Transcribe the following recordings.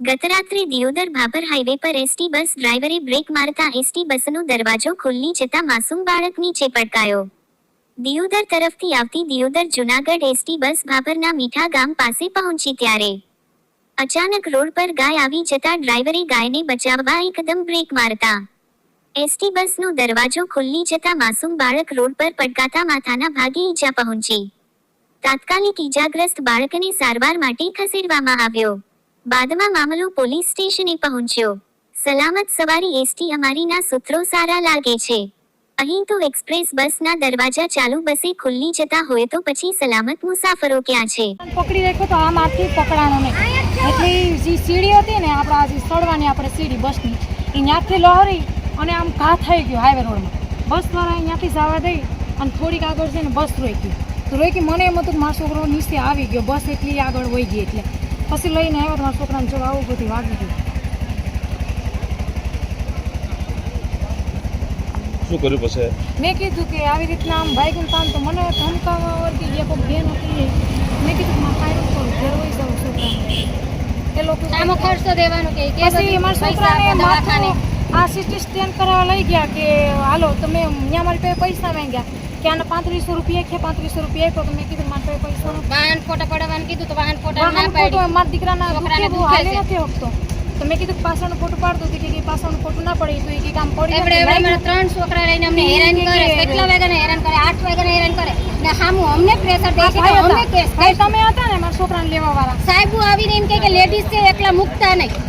ગતરાત્રે Deodar Bhabhar highway પર ST bus ડ્રાઈવરે break મારતા એસટી બસનો દરવાજો ખુલ્લી જતા માસૂમ બાળક નીચે પટકાયો। દિયોદર તરફથી આવતી દિયોદર જૂનાગઢ એસટી બસ ભાભરના મીઠા ગામ પાસે પહોંચી ત્યારે અચાનક રોડ પર ગાય આવી જતા ડ્રાઈવરે ગાયને બચાવવા એકદમ બ્રેક મારતા એસટી બસનો દરવાજો ખુલ્લી જતા માસૂમ બાળક રોડ પર પટકાતા માથાના ભાગે ઈજા પહોંચી। તાત્કાલિક ઈજાગ્રસ્ત બાળકને સારવાર માટે ખસેડવામાં આવ્યો। બાદમાં મામલો પોલીસ સ્ટેશને પહોંચ્યો। સલામત સવારી એસટી અમારીના સૂત્રો સારા લાગે છે। અહીં તો એક્સપ્રેસ બસના દરવાજા ચાલુ બસે ખુલ્લી જતા હોય તો પછી સલામત મુસાફરો ક્યાં છે? પકડી રાખ્યો તો આમાંથી પકડાણો નહીં એટલે જે સીડી હતી ને આપણા જે સડવાની આપણે સીડી બસની એ ત્યાંથી લહરી અને આમ ઘા થઈ ગયો હાઈવે રોડમાં। બસવાળા અહીંયાથી જવા દઈ અને થોડીક આગળ જઈને બસ રોકી તો રોકી મને એમ હતું કે મારો છોકરો નીચે આવી ગયો, બસ એટલી આગળ વહી ગઈ એટલે પછી લઈને આવ્યો તો મારા છોકરાને જોડે આવું બધું વાગી ગયું। શું કર્યું પછી? મેં કીધું કે આવી રીતના આમ ભાઈગું કામ તો મને ધમકાવા વળગી એ કોઈ બેન હતી મેં કીધું મારે કાંઈ કરું ઘેર વહી જાઉં છોકરાને એ લોકો આમાં ખર્ચ તો દેવાનો કે પછી મારા છોકરાને આ સીટી સ્કેન કરાવવા લઈ ગયા કે હાલો તમે અહીંયા મારી પાસે પૈસા માંગ્યા કે આને 3500 રૂપિયા કે 3500 રૂપિયા આપ્યો તો મેં કીધું મારી પાસે પૈસા વાહન ફોટા પડાવવાનું કીધું તો વાહન ફોટા ના પાડી મારા દીકરાના દુખે હાલે નથી હોતો તો મેં કીધું પાછળનો ફોટો પાડતો હતી કે પાછળનો ફોટો ના પડી તો એ કામ પડી એવડે મારા 3 છોકરા લઈને અમને હેરાન કરે, કેટલા વાગ્યાને હેરાન કરે, 8 વાગ્યાને હેરાન કરે ને સામું અમને પ્રેશર દે છે કે અમે કેસ ભાઈ તમે હતા ને મારા છોકરાને લેવા વાળા સાહેબો આવીને એમ કે લેડીઝ છે એકલા મુકતા નહીં।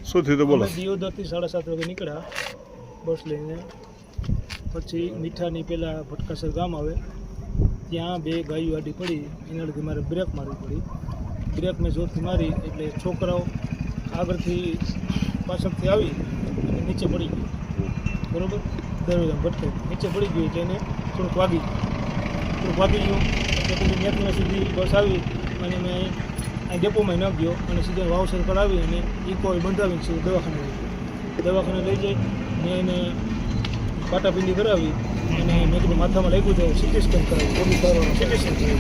શું થયું તો બોલો? દિયોદરથી 7:30 વાગે નીકળ્યા બસ લઈને, પછી મીઠાની પહેલાં ભટકાસર ગામ આવે ત્યાં બે ગાયો આડી પડી, એના લીધે મારે બ્રેક મારવી પડી। બ્રેક મેં જોરથી મારી એટલે છોકરાઓ આગળથી પાછળથી આવી અને નીચે પડી ગયું, બરાબર દરવાજા ભટકે નીચે પડી ગયું એટલે એને થોડુંક વાગી ગયું એટલે પછી ત્યાંથી સુધી બસ આવી અને મેં અહીં ડેપોમાં ન ગયો અને સીધા વાવસર પર આવી અને ઇકો બંધાવીને સીધું દવાખાને લઈ જઈ મેં એને પાટાપિંડી કરાવી અને મેં કીધું માથામાં લાગ્યું તો સીટી સ્કેન કરાવ્યું, સીટી સ્કેન કરાવ્યું।